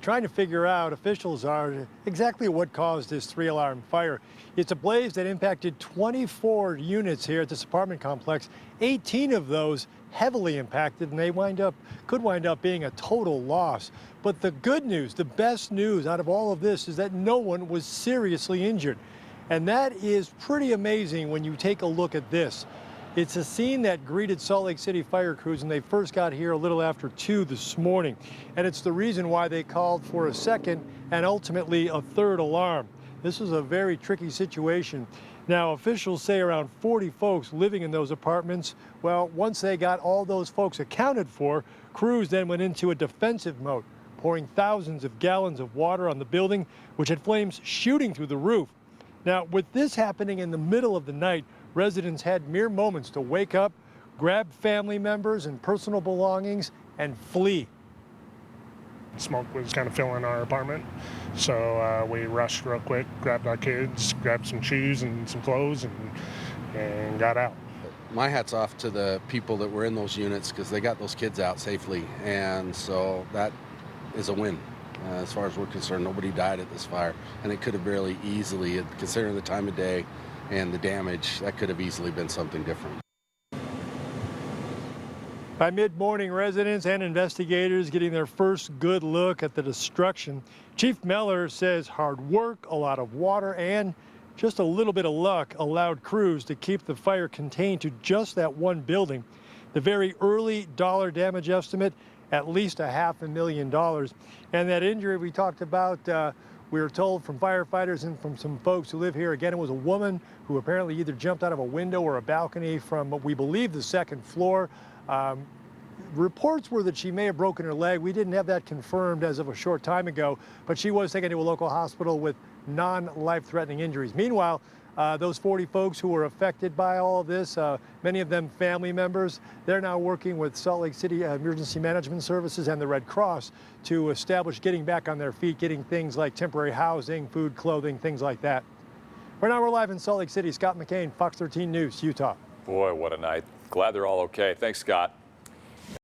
Trying to figure out, officials are, exactly what caused this 3-alarm fire. It's a blaze that impacted 24 units here at this apartment complex. 18 of those heavily impacted, and they could wind up being a total loss. But the good news, the best news out of all of this, is that no one was seriously injured. And that is pretty amazing when you take a look at this. It's a scene that greeted Salt Lake City fire crews when they first got here a little after 2 this morning. And it's the reason why they called for a second and ultimately a third alarm. This was a very tricky situation. Now, officials say around 40 folks living in those apartments. Well, once they got all those folks accounted for, crews then went into a defensive mode, pouring thousands of gallons of water on the building, which had flames shooting through the roof. Now, with this happening in the middle of the night, residents had mere moments to wake up, grab family members and personal belongings, and flee. Smoke was kind of filling our apartment, so we rushed real quick, grabbed our kids, grabbed some shoes and some clothes, and got out. My hat's off to the people that were in those units because they got those kids out safely, and so that is a win. As far as we're concerned, nobody died at this fire, and it could have really easily, considering the time of day and the damage, that could have easily been something different. By mid-morning, residents and investigators getting their first good look at the destruction. Chief Meller says hard work, a lot of water, and just a little bit of luck allowed crews to keep the fire contained to just that one building. The very early dollar damage estimate, at least $500,000. And that injury we talked about, we were told from firefighters and from some folks who live here, again, it was a woman who apparently either jumped out of a window or a balcony from what we believe the second floor. Reports were that she may have broken her leg. We didn't have that confirmed as of a short time ago, but she was taken to a local hospital with non-life-threatening injuries. Meanwhile, those 40 folks who were affected by all of this, many of them family members, they're now working with Salt Lake City Emergency Management Services and the Red Cross to establish getting back on their feet, getting things like temporary housing, food, clothing, things like that. Right now we're live in Salt Lake City. Scott McKane, Fox 13 News, Utah. Boy, what a night. Glad they're all okay. Thanks, Scott.